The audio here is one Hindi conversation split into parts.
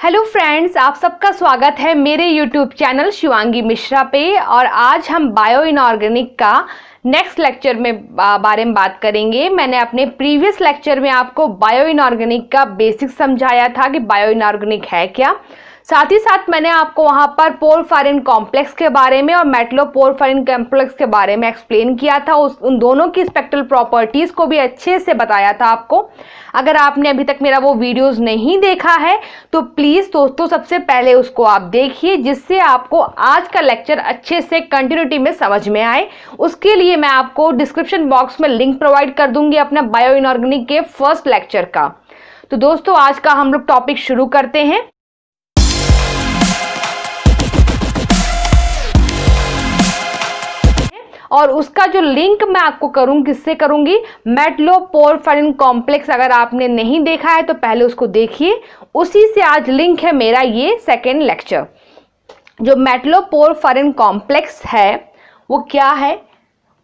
हेलो फ्रेंड्स, आप सबका स्वागत है मेरे यूट्यूब चैनल शिवांगी मिश्रा पे। और आज हम बायो इनऑर्गेनिक का नेक्स्ट लेक्चर में बारे में बात करेंगे। मैंने अपने प्रीवियस लेक्चर में आपको बायो इनऑर्गेनिक का बेसिक समझाया था कि बायो इनऑर्गेनिक है क्या। साथ ही साथ मैंने आपको वहाँ पर पोरफायरिन कॉम्प्लेक्स के बारे में और मेटलोपोरफायरिन कॉम्प्लेक्स के बारे में एक्सप्लेन किया था। उन दोनों की स्पेक्ट्रल प्रॉपर्टीज़ को भी अच्छे से बताया था आपको। अगर आपने अभी तक मेरा वो वीडियोस नहीं देखा है तो प्लीज़ दोस्तों सबसे पहले उसको आप देखिए, जिससे आपको आज का लेक्चर अच्छे से कंटिन्यूटी में समझ में आए। उसके लिए मैं आपको डिस्क्रिप्शन बॉक्स में लिंक प्रोवाइड कर दूंगी अपना बायो इनऑर्गेनिक के फर्स्ट लेक्चर का। तो दोस्तों आज का हम लोग टॉपिक शुरू करते हैं। और उसका जो लिंक मैं आपको किससे करूंगी, मेटलोपोरफायरिन कॉम्प्लेक्स। अगर आपने नहीं देखा है तो पहले उसको देखिए, उसी से आज लिंक है मेरा ये सेकेंड लेक्चर। जो मेटलोपोरफायरिन कॉम्प्लेक्स है वो क्या है,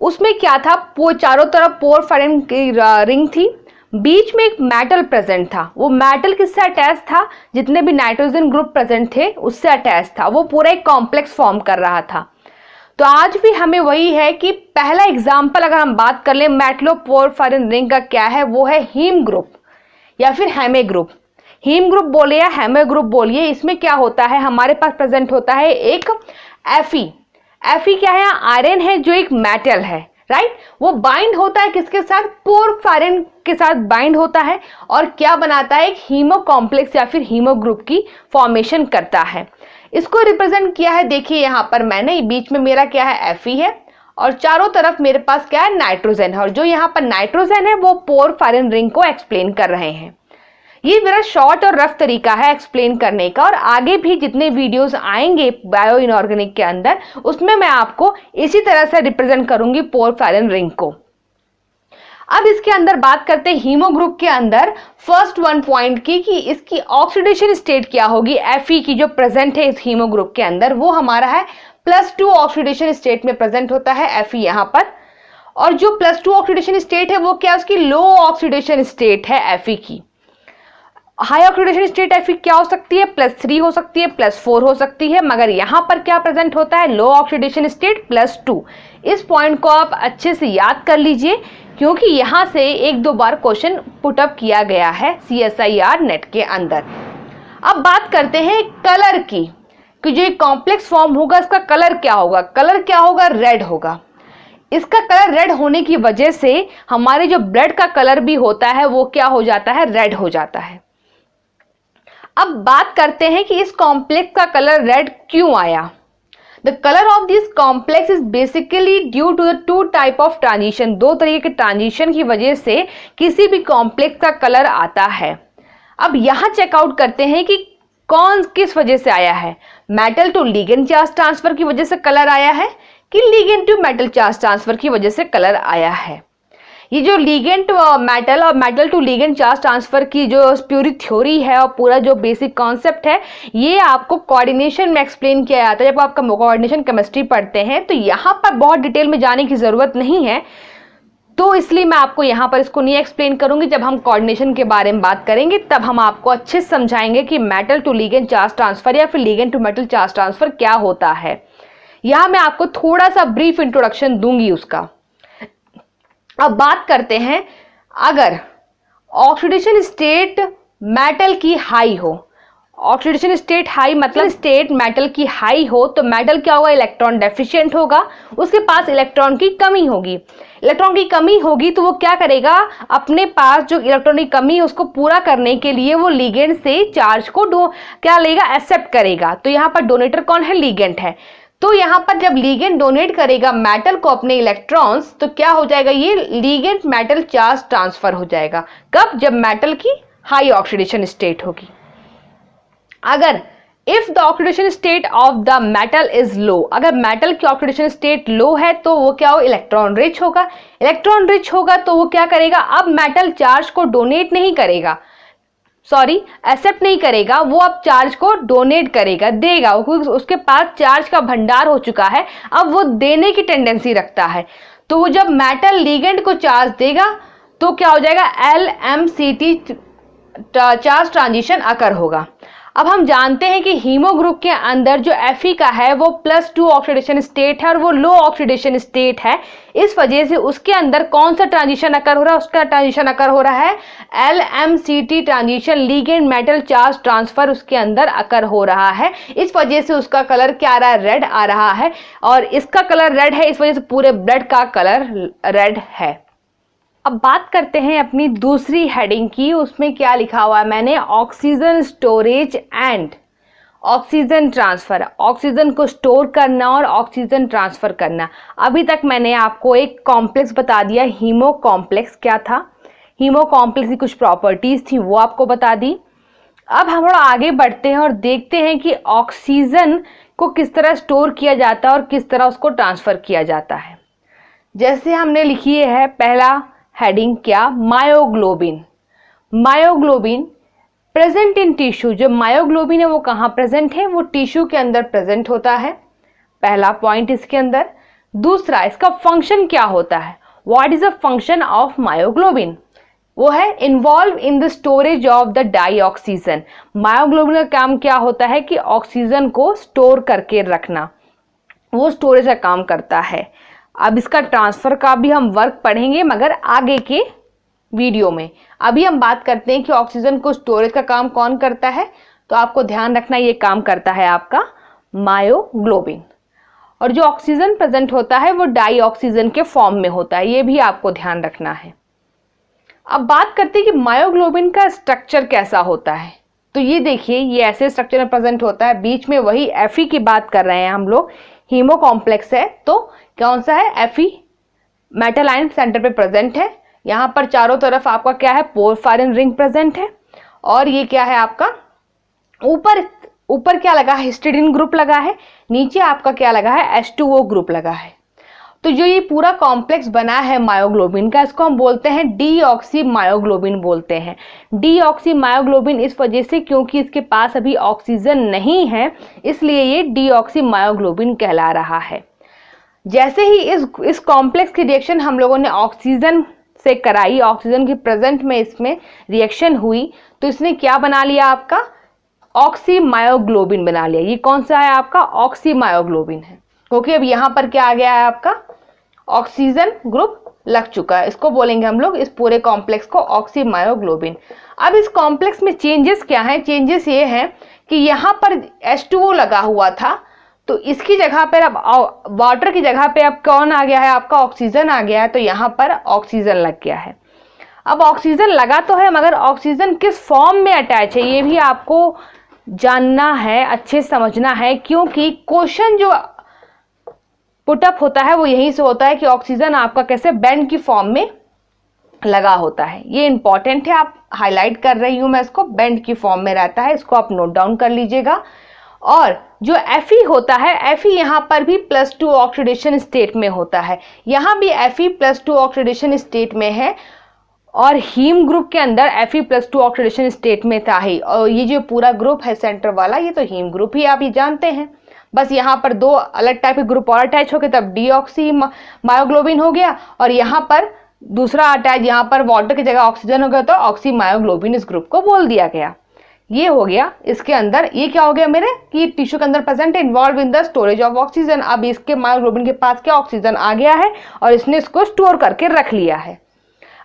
उसमें क्या था, वो चारों तरफ पोरफायरिन की रिंग थी, बीच में एक मेटल प्रेजेंट था। वो मेटल किससे अटैच था, जितने भी नाइट्रोजन ग्रुप प्रेजेंट थे उससे अटैच था। वो पूरा एक कॉम्प्लेक्स फॉर्म कर रहा था। तो आज भी हमें वही है कि पहला एग्जाम्पल अगर हम बात कर लें मेटलोपोरफायरिन रिंग का, क्या है, वो है हीम ग्रुप या फिर हेमे ग्रुप। हीम ग्रुप बोलिए या हेमे ग्रुप बोलिए, इसमें क्या होता है, हमारे पास प्रेजेंट होता है एक एफी। एफी क्या है, आयरन है जो एक मेटल है, राइट। वो बाइंड होता है किसके साथ, पोरफायरिन के साथ बाइंड होता है और क्या बनाता है, एक हीमो कॉम्प्लेक्स या फिर हीमो ग्रुप की फॉर्मेशन करता है। इसको रिप्रेजेंट किया है, देखिए यहाँ पर मैंने, बीच में मेरा क्या है, एफी है और चारों तरफ मेरे पास क्या है, नाइट्रोजन है। और जो यहाँ पर नाइट्रोजन है वो पोरफायरिन रिंग को एक्सप्लेन कर रहे हैं। ये मेरा शॉर्ट और रफ तरीका है एक्सप्लेन करने का, और आगे भी जितने वीडियोस आएंगे बायो इनऑर्गेनिक के अंदर उसमें मैं आपको इसी तरह से रिप्रेजेंट करूंगी पोरफायरिन रिंग को। अब इसके अंदर बात करते हैं हीमो ग्रुप के अंदर फर्स्ट वन पॉइंट की, कि इसकी ऑक्सीडेशन स्टेट क्या होगी। एफई की जो प्रेजेंट है इस हीमो ग्रुप के अंदर वो हमारा है +2 ऑक्सीडेशन स्टेट में प्रेजेंट होता है एफई यहाँ पर। और जो +2 ऑक्सीडेशन स्टेट है वो क्या, उसकी लो ऑक्सीडेशन स्टेट है एफई की। हाई ऑक्सीडेशन स्टेट एफई क्या हो सकती है, +3 हो सकती है, +4 हो सकती है, मगर यहाँ पर क्या प्रेजेंट होता है, लो ऑक्सीडेशन स्टेट +2। इस पॉइंट को आप अच्छे से याद कर लीजिए, क्योंकि यहाँ से 1-2 बार क्वेश्चन पुटअप किया गया है CSIR नेट के अंदर। अब बात करते हैं कलर की, कि जो एक कॉम्प्लेक्स फॉर्म होगा इसका कलर क्या होगा। कलर क्या होगा, रेड होगा। इसका कलर रेड होने की वजह से हमारे जो ब्लड का कलर भी होता है वो क्या हो जाता है, रेड हो जाता है। अब बात करते हैं कि इस कॉम्प्लेक्स का कलर रेड क्यों आया। The color of this complex is basically due to the two type of transition। दो तरीके के ट्रांजिशन की वजह से किसी भी कॉम्प्लेक्स का कलर आता है। अब यहाँ चेकआउट करते हैं कि कौन किस वजह से आया है। Metal to ligand charge transfer की वजह से कलर आया है कि ligand to metal charge transfer की वजह से कलर आया है। ये जो लिगेंड टू मेटल और metal to ligand charge transfer की जो पूरी थ्योरी है और पूरा जो बेसिक कॉन्सेप्ट है, ये आपको कोऑर्डिनेशन में एक्सप्लेन किया जाता है जब आपका कोऑर्डिनेशन केमिस्ट्री पढ़ते हैं। तो यहाँ पर बहुत डिटेल में जाने की ज़रूरत नहीं है, तो इसलिए मैं आपको यहाँ पर इसको नहीं एक्सप्लेन करूँगी। जब हम कोऑर्डिनेशन के बारे में बात करेंगे तब हम आपको अच्छे से समझाएंगे कि metal to ligand charge transfer या फिर ligand to metal charge transfer क्या होता है। यहाँ मैं आपको थोड़ा सा ब्रीफ इंट्रोडक्शन दूंगी उसका। अब बात करते हैं, अगर ऑक्सीडेशन स्टेट मेटल की हाई हो, ऑक्सीडेशन स्टेट हाई मतलब स्टेट मेटल की हाई हो, तो मेटल क्या होगा, इलेक्ट्रॉन डेफिशिएंट होगा, उसके पास इलेक्ट्रॉन की कमी होगी। इलेक्ट्रॉन की कमी होगी तो वो क्या करेगा, अपने पास जो इलेक्ट्रॉन की कमी है उसको पूरा करने के लिए वो लिगेंड से चार्ज को क्या लेगा, एक्सेप्ट करेगा। तो यहाँ पर डोनेटर कौन है, लिगेंड है। तो यहाँ पर जब लिगेंड डोनेट करेगा मेटल को अपने इलेक्ट्रॉन्स, तो क्या हो जाएगा, ये लिगेंड मेटल चार्ज ट्रांसफर हो जाएगा। कब, जब मेटल की हाई ऑक्सीडेशन स्टेट होगी। अगर if the oxidation state of the metal is low, अगर मेटल की ऑक्सीडेशन स्टेट लो है तो वो क्या हो, इलेक्ट्रॉन रिच होगा। इलेक्ट्रॉन रिच होगा तो वो क्या करेगा, अब मेटल चार्ज को डोनेट नहीं करेगा, एक्सेप्ट नहीं करेगा, वो अब चार्ज को डोनेट करेगा, देगा, क्योंकि उसके पास चार्ज का भंडार हो चुका है, अब वो देने की टेंडेंसी रखता है। तो वो जब मेटल लिगेंड को चार्ज देगा तो क्या हो जाएगा, LMCT चार्ज ट्रांजिशन अकर होगा। अब हम जानते हैं कि हीमो ग्रुप के अंदर जो Fe का है वो +2 ऑक्सीडेशन स्टेट है और वो लो ऑक्सीडेशन स्टेट है। इस वजह से उसके अंदर कौन सा ट्रांजिशन अकर हो रहा है, उसका ट्रांजिशन अकर हो रहा है LMCT transition, ligand metal charge transfer उसके अंदर अकर हो रहा है। इस वजह से उसका कलर क्या आ रहा है, रेड आ रहा है, और इसका कलर रेड है, इस वजह से पूरे ब्लड का कलर रेड है। अब बात करते हैं अपनी दूसरी हेडिंग की, उसमें क्या लिखा हुआ है मैंने, oxygen storage and oxygen transfer. Oxygen को स्टोर करना और ऑक्सीजन ट्रांसफर करना। अभी तक मैंने आपको एक कॉम्प्लेक्स बता दिया, हीमो कॉम्प्लेक्स क्या था, हीमो कॉम्प्लेक्स की कुछ प्रॉपर्टीज थी वो आपको बता दी। अब हम थोड़ा आगे बढ़ते हैं और देखते हैं कि ऑक्सीजन को किस तरह स्टोर किया जाता है और किस तरह उसको ट्रांसफर किया जाता है। जैसे हमने लिखी है पहला हेडिंग क्या, myoglobin. Myoglobin present in tissue. जो मायोग्लोबिन है वो कहाँ प्रेजेंट है, वो टिश्यू के अंदर प्रेजेंट होता है, पहला पॉइंट इसके अंदर। दूसरा, इसका फंक्शन क्या होता है, what is the function of myoglobin, वो है involve in the storage of the dioxygen. Myoglobin का काम क्या होता है कि ऑक्सीजन को स्टोर करके रखना, वो स्टोरेज का काम करता है। अब इसका ट्रांसफर का भी हम वर्क पढ़ेंगे मगर आगे के वीडियो में। अभी हम बात करते हैं कि ऑक्सीजन को स्टोरेज का काम कौन करता है, तो आपको ध्यान रखना ये काम करता है आपका मायोग्लोबिन। और जो ऑक्सीजन प्रेजेंट होता है वो डाईऑक्सीजन के फॉर्म में होता है, ये भी आपको ध्यान रखना है। अब बात करते हैं कि मायोग्लोबिन का स्ट्रक्चर कैसा होता है, तो ये देखिए ये ऐसे स्ट्रक्चर में प्रेजेंट होता है, बीच में वही Fe की बात कर रहे हैं हम लोग, हीमो कॉम्प्लेक्स है तो कौन सा है, Fe मेटल आयन सेंटर पे प्रेजेंट है। यहाँ पर चारों तरफ आपका क्या है, पोरफायरिन रिंग प्रेजेंट है, और ये क्या है आपका ऊपर क्या लगा है, हिस्टिडीन ग्रुप लगा है, नीचे आपका क्या लगा है, H2O ग्रुप लगा है। तो जो ये पूरा कॉम्प्लेक्स बना है मायोग्लोबिन का, इसको हम बोलते हैं डीऑक्सी मायोग्लोबिन बोलते हैं। डीऑक्सी मायोग्लोबिन इस वजह से क्योंकि इसके पास अभी ऑक्सीजन नहीं है, इसलिए ये डीऑक्सी मायोग्लोबिन कहला रहा है। जैसे ही इस कॉम्प्लेक्स की रिएक्शन हम लोगों ने ऑक्सीजन से कराई, ऑक्सीजन की प्रेजेंट में इसमें रिएक्शन हुई, तो इसने क्या बना लिया आपका, ऑक्सी मायोग्लोबिन बना लिया। ये कौन सा है आपका, ऑक्सी मायोग्लोबिन है, क्योंकि अब यहाँ पर क्या आ गया है आपका, ऑक्सीजन ग्रुप लग चुका है। इसको बोलेंगे हम लोग, इस पूरे कॉम्प्लेक्स को ऑक्सी मायोग्लोबिन। अब इस कॉम्प्लेक्स में चेंजेस क्या हैं, चेंजेस ये हैं कि यहाँ पर H2O लगा हुआ था, तो इसकी जगह पर अब वाटर की जगह पे अब कौन आ गया है आपका, ऑक्सीजन आ गया है, तो यहाँ पर ऑक्सीजन लग गया है। अब ऑक्सीजन लगा तो है मगर ऑक्सीजन किस फॉर्म में अटैच है ये भी आपको जानना है, अच्छे समझना है, क्योंकि क्वेश्चन जो पुटअप होता है वो यहीं से होता है कि ऑक्सीजन आपका कैसे बेंड की फॉर्म में लगा होता है। ये इंपॉर्टेंट है, आप हाईलाइट कर रही हूं मैं इसको, बेंड की फॉर्म में रहता है, इसको आप नोट डाउन कर लीजिएगा। और जो Fe होता है, Fe यहाँ पर भी +2 ऑक्सीडेशन स्टेट में होता है, यहाँ भी Fe +2 ऑक्सीडेशन स्टेट में है, और हीम ग्रुप के अंदर Fe +2 ऑक्सीडेशन स्टेट में था ही। और ये जो पूरा ग्रुप है सेंटर वाला, ये तो हीम ग्रुप ही आप ये जानते हैं। बस यहाँ पर दो अलग टाइप के ग्रुप और अटैच हो गए, तब डीऑक्सी मायोग्लोबिन हो गया, और यहाँ पर दूसरा अटैच, यहाँ पर वाटर की जगह ऑक्सीजन हो गया, तो ऑक्सी मायोग्लोबिन इस ग्रुप को बोल दिया गया। ये हो गया इसके अंदर। ये क्या हो गया मेरे कि टिश्यू के अंदर present involve in the storage of oxygen. अब इसके मायोग्लोबिन के पास क्या, ऑक्सीजन आ गया है और इसने इसको स्टोर करके रख लिया है।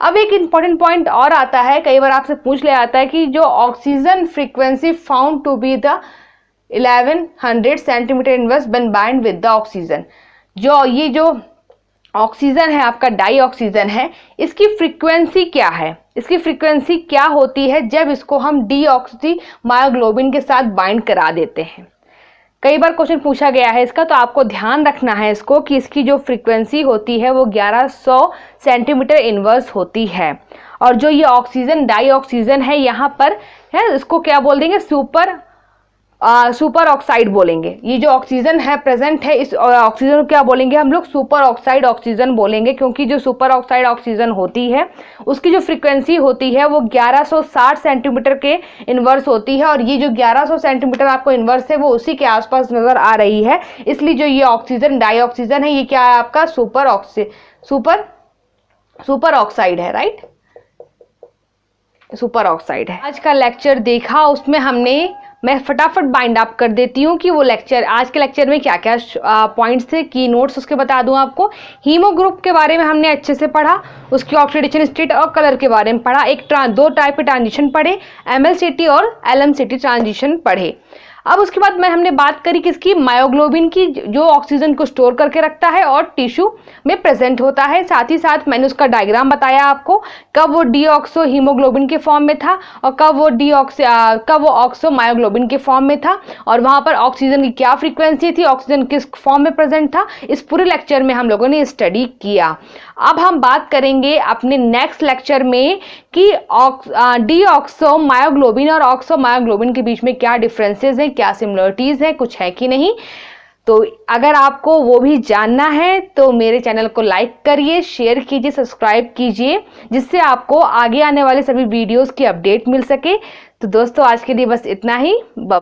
अब एक इंपॉर्टेंट पॉइंट और आता है, कई बार आपसे पूछ लिया जाता है कि जो oxygen frequency found to be the 1100 centimetre inverse when bind with the oxygen, जो ये जो ऑक्सीजन है आपका डाईऑक्सीजन है, इसकी फ्रीक्वेंसी क्या है, इसकी फ्रीक्वेंसी क्या होती है जब इसको हम डीऑक्सी मायोग्लोबिन के साथ बाइंड करा देते हैं। कई बार क्वेश्चन पूछा गया है इसका, तो आपको ध्यान रखना है इसको कि इसकी जो फ्रीक्वेंसी होती है वो 1100 सेंटीमीटर इनवर्स होती है। और जो ये ऑक्सीजन डाईऑक्सीजन है यहाँ पर है, इसको क्या बोल देंगे, सुपर ऑक्साइड बोलेंगे। ये जो ऑक्सीजन है प्रेजेंट है, इस ऑक्सीजन को क्या बोलेंगे हम लोग, सुपर ऑक्साइड ऑक्सीजन बोलेंगे, क्योंकि जो सुपर ऑक्साइड ऑक्सीजन होती है उसकी जो फ्रीक्वेंसी होती है वो 1160 सेंटीमीटर के इनवर्स होती है। और ये जो 1100 सेंटीमीटर आपको इनवर्स है वो उसी के आसपास नजर आ रही है, इसलिए जो ये ऑक्सीजन डाईऑक्सीजन है ये क्या है आपका, सुपर ऑक्साइड है, राइट, सुपर ऑक्साइड है। आज का लेक्चर देखा, उसमें हमने मैं फटाफट बाइंड अप कर देती हूँ कि वो लेक्चर, आज के लेक्चर में क्या क्या पॉइंट्स थे, की नोट्स उसके बता दूँ आपको। हीमो ग्रुप के बारे में हमने अच्छे से पढ़ा, उसकी ऑक्सीडेशन स्टेट और कलर के बारे में पढ़ा, एक दो टाइप के ट्रांजिशन पढ़े, MLCT और LMCT ट्रांजिशन पढ़े। अब उसके बाद हमने बात करी किसकी, मायोग्लोबिन की, जो ऑक्सीजन को स्टोर करके रखता है और टिश्यू में प्रेजेंट होता है। साथ ही साथ मैंने उसका डायग्राम बताया आपको, कब वो डीऑक्सो हीमोग्लोबिन के फॉर्म में था और कब वो ऑक्सो मायोग्लोबिन के फॉर्म में था, और वहां पर ऑक्सीजन की क्या फ्रीक्वेंसी थी, ऑक्सीजन किस फॉर्म में प्रेजेंट था। इस पूरे लेक्चर में हम लोगों ने स्टडी किया। अब हम बात करेंगे अपने नेक्स्ट लेक्चर में कि डीऑक्सो मायोग्लोबिन और ऑक्सो मायोग्लोबिन के बीच में क्या डिफरेंसेस हैं, क्या सिमिलरिटीज हैं, कुछ है कि नहीं। तो अगर आपको वो भी जानना है तो मेरे चैनल को लाइक करिए, शेयर कीजिए, सब्सक्राइब कीजिए, जिससे आपको आगे आने वाले सभी वीडियोस की अपडेट मिल सके। तो दोस्तों आज के लिए बस इतना ही।